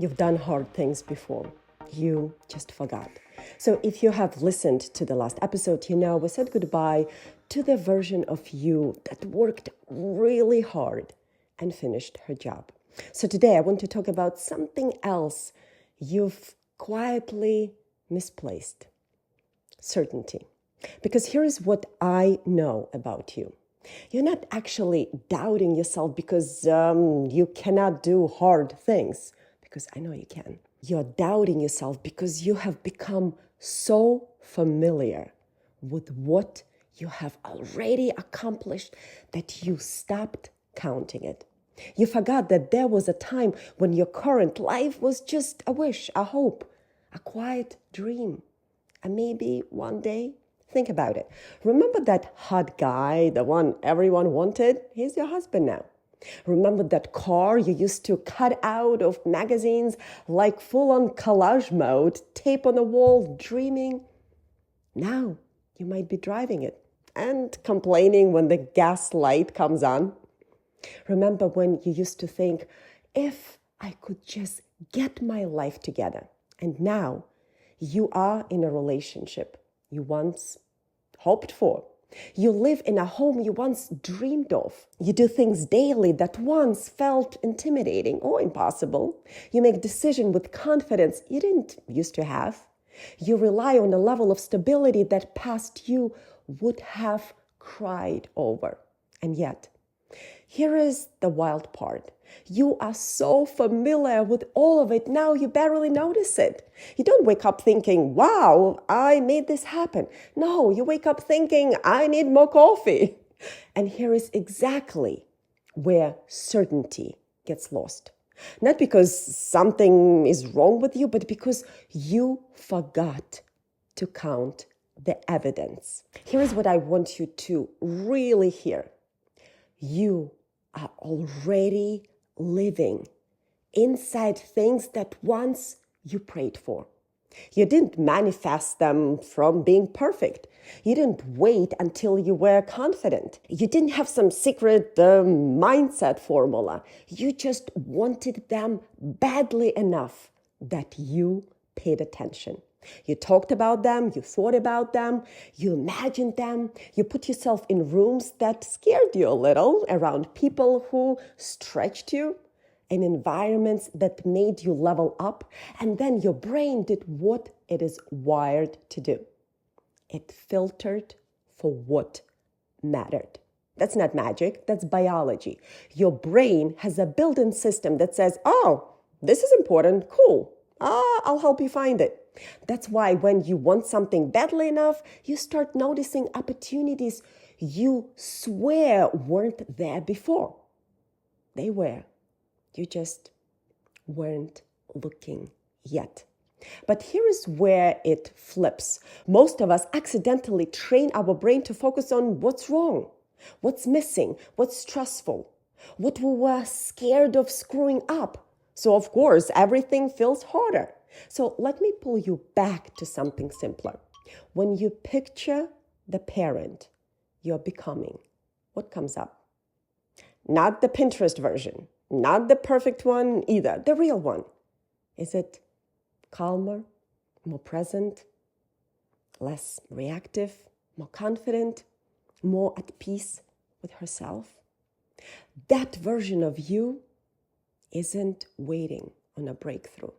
You've done hard things before. You just forgot. So if you have listened to the last episode, you know we said goodbye to the version of you that worked really hard and finished her job. So today I want to talk about something else you've quietly misplaced. Certainty. Because here is what I know about you. You're not actually doubting yourself because you cannot do hard things, because I know you can. You're doubting yourself because you have become so familiar with what you have already accomplished that you stopped counting it. You forgot that there was a time when your current life was just a wish, a hope, a quiet dream. And maybe one day, think about it. Remember that hot guy, the one everyone wanted? He's your husband now. Remember that car you used to cut out of magazines like full-on collage mode, tape on the wall, dreaming? Now you might be driving it and complaining when the gas light comes on. Remember when you used to think, if I could just get my life together. And now you are in a relationship you once hoped for. You live in a home you once dreamed of. You do things daily that once felt intimidating or impossible. You make decisions with confidence you didn't used to have. You rely on a level of stability that past you would have cried over. And yet, here is the wild part. You are so familiar with all of it now you barely notice it. You don't wake up thinking, wow, I made this happen. No, you wake up thinking, I need more coffee. And here is exactly where certainty gets lost. Not because something is wrong with you, but because you forgot to count the evidence. Here is what I want you to really hear. You are already living inside things that once you prayed for. You didn't manifest them from being perfect. You didn't wait until you were confident. You didn't have some secret mindset formula. You just wanted them badly enough that you paid attention. You talked about them, you thought about them, you imagined them, you put yourself in rooms that scared you a little, around people who stretched you, in environments that made you level up, and then your brain did what it is wired to do. It filtered for what mattered. That's not magic, that's biology. Your brain has a built-in system that says, oh, this is important, cool, I'll help you find it. That's why when you want something badly enough, you start noticing opportunities you swear weren't there before. They were. You just weren't looking yet. But here is where it flips. Most of us accidentally train our brain to focus on what's wrong, what's missing, what's stressful, what we were scared of screwing up. So of course, everything feels harder. So let me pull you back to something simpler. When you picture the parent you're becoming, what comes up? Not the Pinterest version, not the perfect one either, the real one. Is it calmer, more present, less reactive, more confident, more at peace with herself? That version of you isn't waiting on a breakthrough.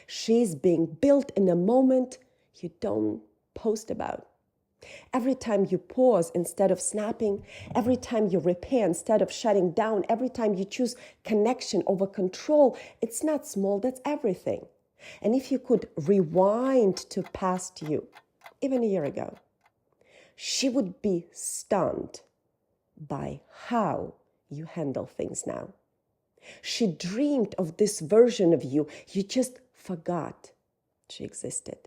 She's being built in a moment you don't post about. Every time you pause instead of snapping, every time you repair instead of shutting down, every time you choose connection over control, it's not small, that's everything. And if you could rewind to past you, even a year ago, she would be stunned by how you handle things now. She dreamed of this version of you. You just forgot she existed.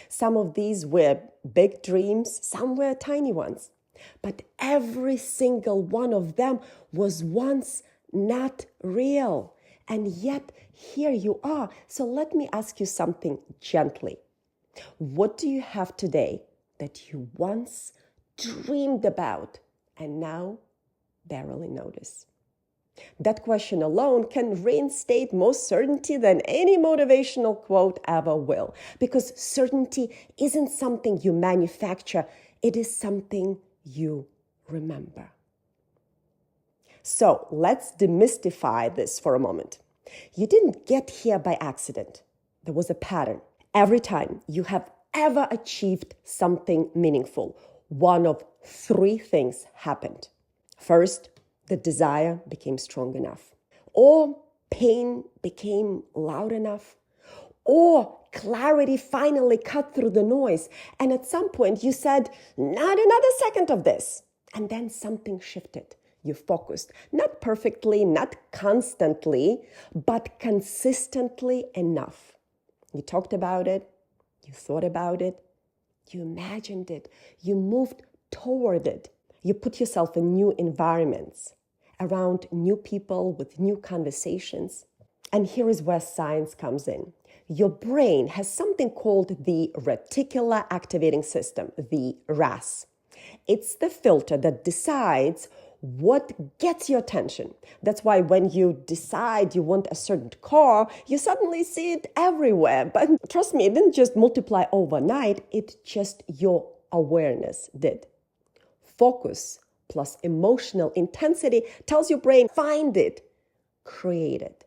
Some of these were big dreams, some were tiny ones. But every single one of them was once not real. And yet, here you are. So let me ask you something gently. What do you have today that you once dreamed about and now barely notice? That question alone can reinstate more certainty than any motivational quote ever will. Because certainty isn't something you manufacture, it is something you remember. So let's demystify this for a moment. You didn't get here by accident. There was a pattern. Every time you have ever achieved something meaningful, one of three things happened. First, the desire became strong enough, or pain became loud enough, or clarity finally cut through the noise. And at some point you said, not another second of this. And then something shifted. You focused, not perfectly, not constantly, but consistently enough. You talked about it, you thought about it, you imagined it, you moved toward it. You put yourself in new environments, around new people with new conversations. And here is where science comes in. Your brain has something called the reticular activating system, the RAS. It's the filter that decides what gets your attention. That's why when you decide you want a certain car, you suddenly see it everywhere. But trust me, it didn't just multiply overnight, it just your awareness did. Focus plus emotional intensity tells your brain, find it, create it.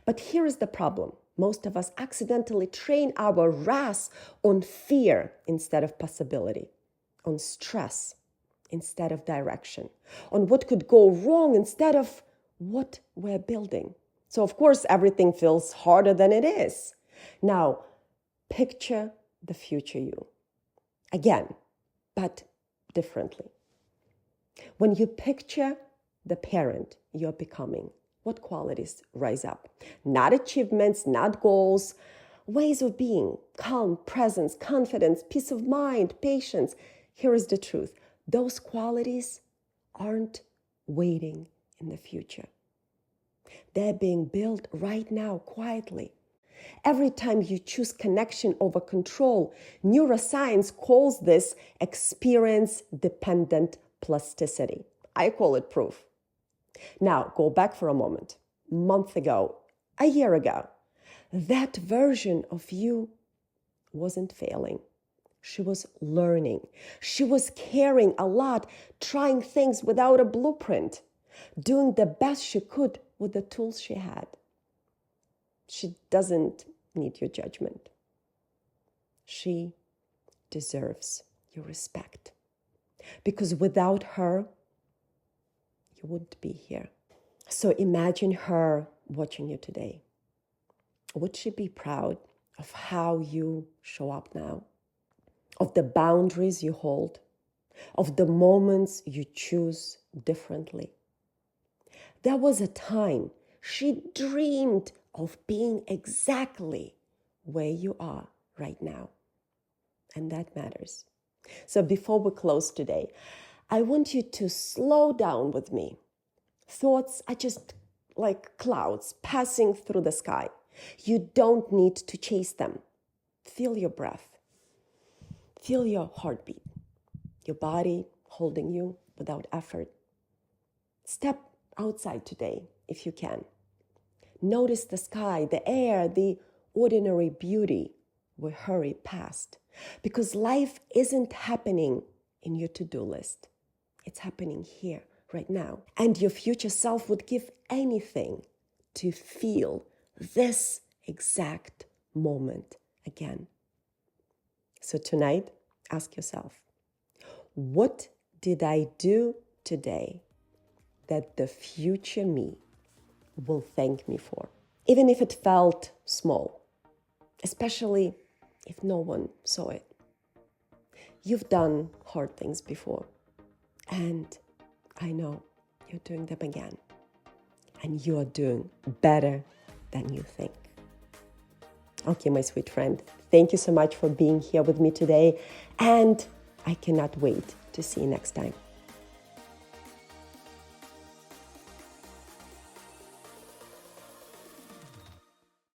But here is the problem. Most of us accidentally train our RAS on fear instead of possibility, on stress instead of direction, on what could go wrong instead of what we're building. So of course, everything feels harder than it is. Now, picture the future you. Again, but differently. When you picture the parent you're becoming, what qualities rise up? Not achievements, not goals, ways of being, calm, presence, confidence, peace of mind, patience. Here is the truth. Those qualities aren't waiting in the future. They're being built right now, quietly. Every time you choose connection over control, neuroscience calls this experience-dependent plasticity. I call it proof. Now, go back for a moment. A month ago, a year ago, that version of you wasn't failing. She was learning. She was caring a lot, trying things without a blueprint, doing the best she could with the tools she had. She doesn't need your judgment. She deserves your respect. Because without her, you wouldn't be here. So imagine her watching you today. Would she be proud of how you show up now? Of the boundaries you hold? Of the moments you choose differently? There was a time she dreamed of being exactly where you are right now. And that matters. So before we close today, I want you to slow down with me. Thoughts are just like clouds passing through the sky. You don't need to chase them. Feel your breath. Feel your heartbeat. Your body holding you without effort. Step outside today if you can. Notice the sky, the air, the ordinary beauty we hurry past. Because life isn't happening in your to-do list. It's happening here, right now. And your future self would give anything to feel this exact moment again. So tonight, ask yourself, what did I do today that the future me will thank me for? Even if it felt small, especially if no one saw it. You've done hard things before, and I know you're doing them again. And you are doing better than you think. Okay, my sweet friend, thank you so much for being here with me today, and I cannot wait to see you next time.